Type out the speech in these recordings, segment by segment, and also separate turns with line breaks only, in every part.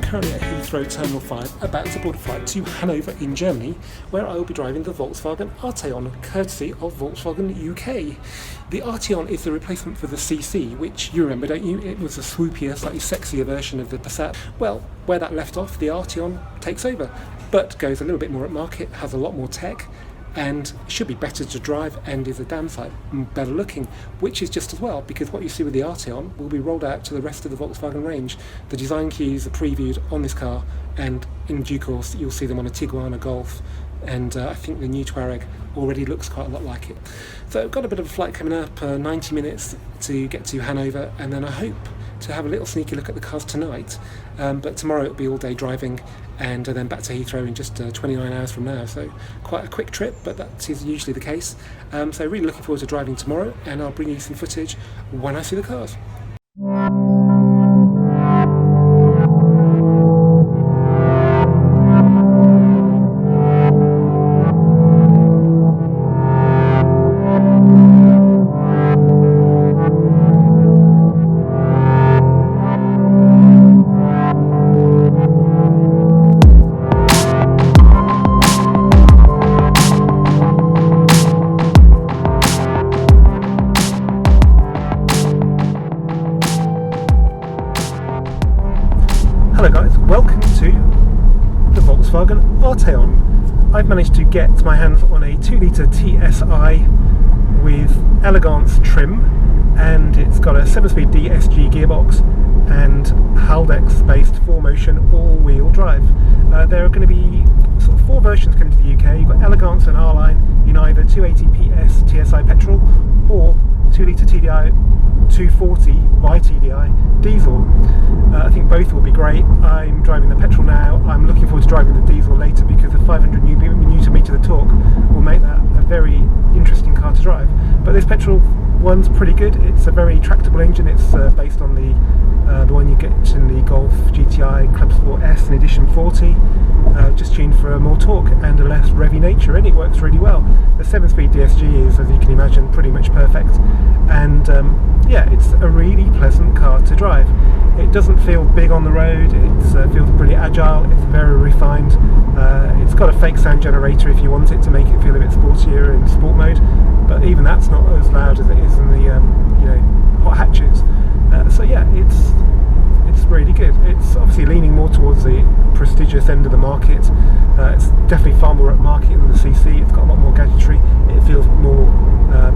currently at Heathrow Terminal 5, about to board a flight to Hanover in Germany, where I will be driving the Volkswagen Arteon, courtesy of Volkswagen UK. The Arteon is the replacement for the CC, which you remember, don't you? It was a swoopier, slightly sexier version of the Passat. Well, where that left off, the Arteon takes over, but goes a little bit more at market, has a lot more tech, and should be better to drive, and is a damn sight better looking, which is just as well, because what you see with the Arteon will be rolled out to the rest of the Volkswagen range. The design cues are previewed on this car, and in due course you'll see them on a Tiguan, a Golf, and I think the new Touareg already looks quite a lot like it. So I've got a bit of a flight coming up, 90 minutes to get to Hanover, and then I hope to have a little sneaky look at the cars tonight, but tomorrow it'll be all day driving, and then back to Heathrow in just 29 hours from now, so quite a quick trip, but that is usually the case. So really looking forward to driving tomorrow, and I'll bring you some footage when I see the cars. Hello guys, welcome to the Volkswagen Arteon. I've managed to get my hands on a 2-litre TSI with elegance trim, and it's got a 7-speed DSG gearbox and Haldex based 4Motion all-wheel drive. There are going to be sort of 4 versions coming to the UK. You've got Elegance and R-Line in either 280 PS TSI petrol or 2-litre TDI 240 by TDI diesel. I think both will be great. I'm driving the petrol now. I'm looking forward to driving the diesel later, because the 500 Newton metre torque will make that a very interesting car to drive. But this petrol one's pretty good. It's a very tractable engine. It's based on the one you get in the Golf GTI Club Sport S in edition 40, just tuned for a more torque and a less revvy nature, and it works really well. The 7-speed DSG is, as you can imagine, pretty much perfect, and yeah, it's a really pleasant car to drive. It doesn't feel big on the road, it feels pretty agile, it's very refined. It's got a fake sound generator if you want it to make it feel a bit sportier in sport mode, but even that's not as loud as it is in the hot hatches. So yeah, it's really good. It's obviously leaning more towards the prestigious end of the market. It's definitely far more upmarket than the CC. It's got a lot more gadgetry. It feels more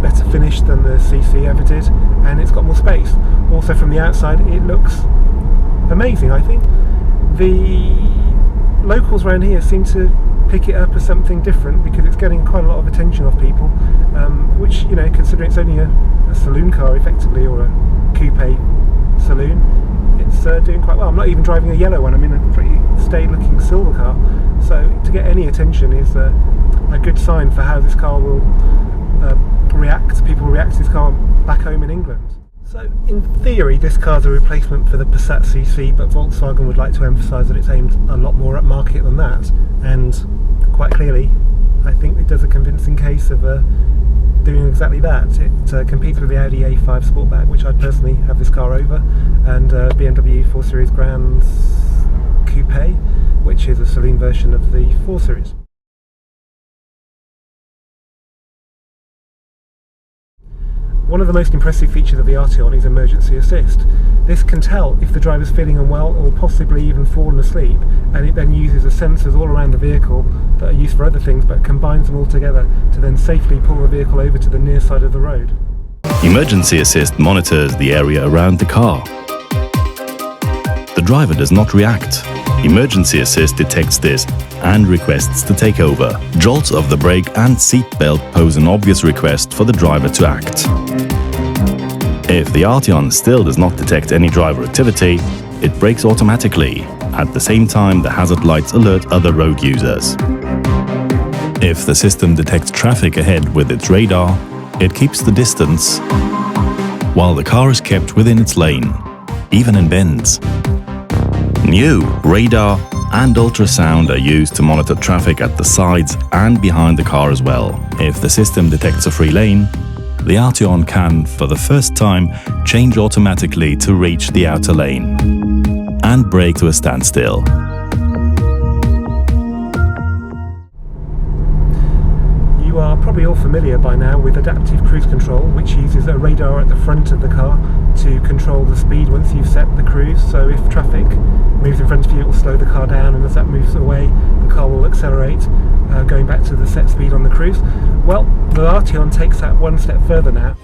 better finished than the CC ever did, and it's got more space. Also from the outside it looks amazing. I think the locals around here seem to pick it up as something different, because it's getting quite a lot of attention off people, which, you know, considering it's only a saloon car effectively, or a coupe saloon, it's doing quite well. I'm not even driving a yellow one, I'm in a pretty staid looking silver car, so to get any attention is a good sign for how this car will react. People will react to this car back home in England. So in theory this car's a replacement for the Passat CC, but Volkswagen would like to emphasise that it's aimed a lot more at market than that, and quite clearly I think it does a convincing case of doing exactly that. It competes with the Audi A5 Sportback, which I personally have this car over, and BMW 4 Series Grand's Coupe, which is a saloon version of the 4 Series. One of the most impressive features of the Arteon is emergency assist. This can tell if the driver's feeling unwell or possibly even fallen asleep, and it then uses the sensors all around the vehicle that are used for other things, but combines them all together to then safely pull the vehicle over to the near side of the road.
Emergency assist monitors the area around the car. The driver does not react. Emergency assist detects this and requests to take over. Jolts of the brake and seat belt pose an obvious request for the driver to act. If the Arteon still does not detect any driver activity, it brakes automatically. At the same time, the hazard lights alert other road users. If the system detects traffic ahead with its radar, it keeps the distance, while the car is kept within its lane, even in bends. New radar and ultrasound are used to monitor traffic at the sides and behind the car as well. If the system detects a free lane, the Arteon can, for the first time, change automatically to reach the outer lane. and brake to a standstill.
You are probably all familiar by now with adaptive cruise control, which uses a radar at the front of the car to control the speed once you've set the cruise. So if traffic moves in front of you, it will slow the car down, and as that moves away, the car will accelerate, going back to the set speed on the cruise. Well, the Arteon takes that one step further now.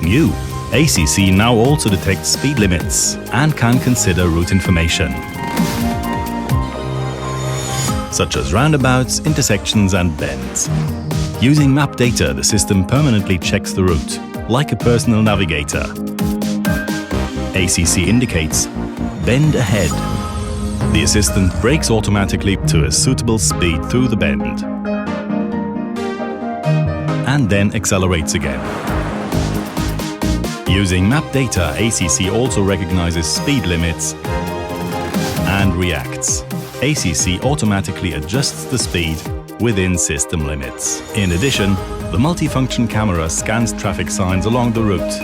New ACC now also detects speed limits and can consider route information, such as roundabouts, intersections and bends. Using map data, the system permanently checks the route, like a personal navigator. ACC indicates bend ahead. The assistant brakes automatically to a suitable speed through the bend, and then accelerates again. Using map data, ACC also recognizes speed limits and reacts. ACC automatically adjusts the speed within system limits. In addition, the multifunction camera scans traffic signs along the route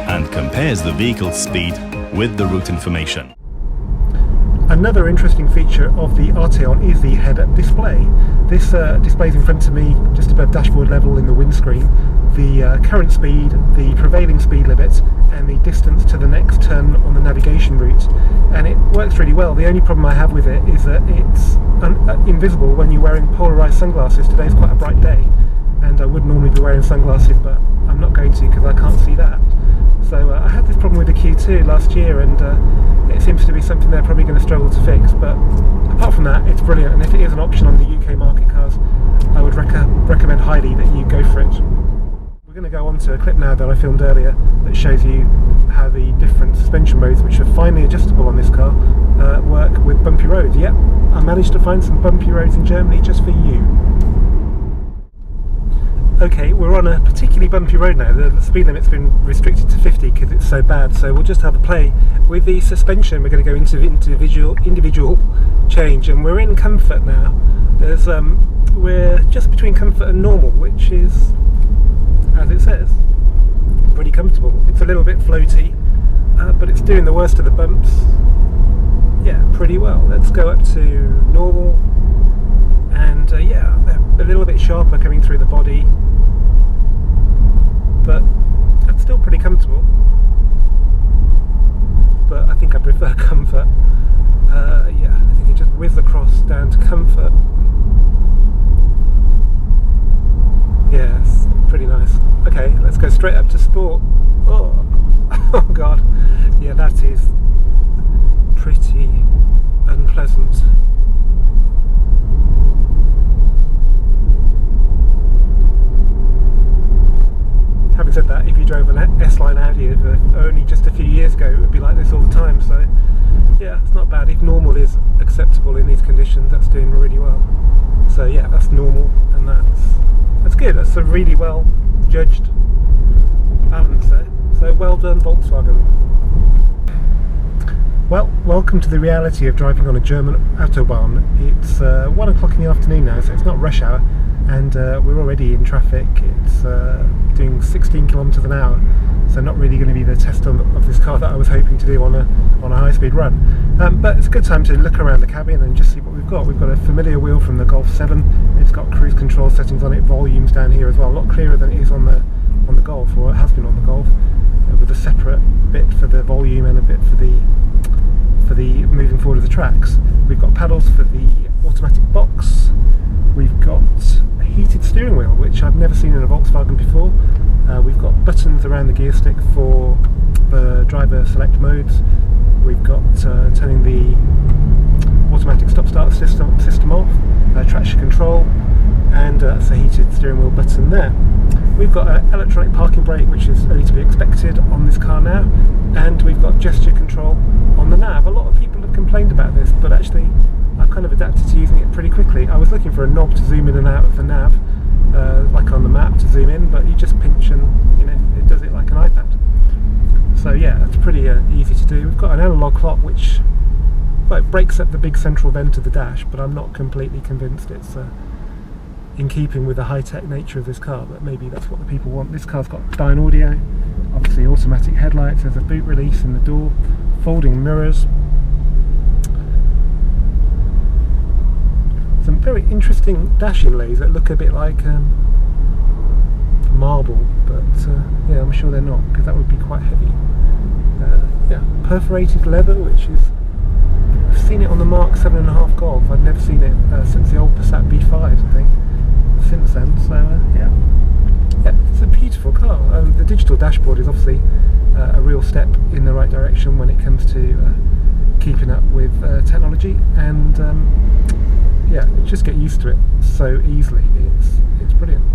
and compares the vehicle's speed with the route information.
Another interesting feature of the Arteon is the head-up display. This displays in front of me, just above dashboard level in the windscreen, the current speed, the prevailing speed limit, and the distance to the next turn on the navigation route. And it works really well. The only problem I have with it is that it's invisible when you're wearing polarised sunglasses. Today's quite a bright day, and I would normally be wearing sunglasses, but I'm not going to because I can't see that. So I had this problem with the Q2 last year, and it seems to be something they're probably going to struggle to fix. But apart from that, it's brilliant, and if it is an option on the UK market cars, I would recommend highly that you go for it. We're going to go on to a clip now that I filmed earlier that shows you how the different suspension modes, which are finely adjustable on this car, work with bumpy roads. Yep, I managed to find some bumpy roads in Germany just for you. Okay, we're on a particularly bumpy road now. The speed limit's been restricted to 50 because it's so bad, so we'll just have a play with the suspension. We're going to go into individual change, and we're in comfort now. We're just between comfort and normal, which is, as it says, pretty comfortable. It's a little bit floaty, but it's doing the worst of the bumps, yeah, pretty well. Let's go up to normal, and yeah, they're a little bit sharper coming through the body, but it's still pretty comfortable. But I think I prefer comfort. Yeah, I think it just whiz across down to comfort. Yeah, it's pretty nice. Okay, let's go straight up to sport. Oh, oh god, yeah, that is pretty unpleasant. Having said that, if you drove an S-Line Audi only just a few years ago, it would be like this all the time. So yeah, it's not bad. If normal is acceptable in these conditions, that's doing really well. So yeah, that's normal, and that's good. That's a really well judged balance there. So well done, Volkswagen. Well, welcome to the reality of driving on a German Autobahn. It's 1 o'clock in the afternoon now, so it's not rush hour, and we're already in traffic. It's doing 16 kilometers an hour, so not really going to be the test of this car that I was hoping to do on a high-speed run. But it's a good time to look around the cabin and just see what we've got. We've got a familiar wheel from the Golf 7. It's got cruise control settings on it, volumes down here as well, a lot clearer than it is on the Golf, or it has been on the Golf, with a separate bit for the volume and a bit for the moving forward of the tracks. We've got paddles for the automatic box. We've got a heated steering wheel, which I've never seen in a Volkswagen before. We've got buttons around the gear stick for the driver select modes. We've got turning the automatic stop-start system off, traction control, and it's a heated steering wheel button there. We've got an electronic parking brake, which is only to be expected on this car now, and we've got gesture control on the nav. A lot of people have complained about this, but actually I've kind of adapted to using it pretty quickly. I was looking for a knob to zoom in and out of the nav, like on the map to zoom in, but you just pinch and it does it like an iPad. So yeah, it's pretty easy to do. We've got an analog clock which it breaks up the big central vent of the dash, but I'm not completely convinced it's in keeping with the high-tech nature of this car, but maybe that's what the people want. This car's got Dyne audio, obviously automatic headlights, there's a boot release in the door, folding mirrors, very interesting dash inlays that look a bit like marble, but yeah, I'm sure they're not, because that would be quite heavy. Yeah, perforated leather, which is, I've seen it on the Mark 7.5 Golf. I've never seen it since the old Passat B5s, I think, since then. So yeah, it's a beautiful car. The digital dashboard is obviously a real step in the right direction when it comes to keeping up with technology, and yeah, you just get used to it so easily. It's brilliant.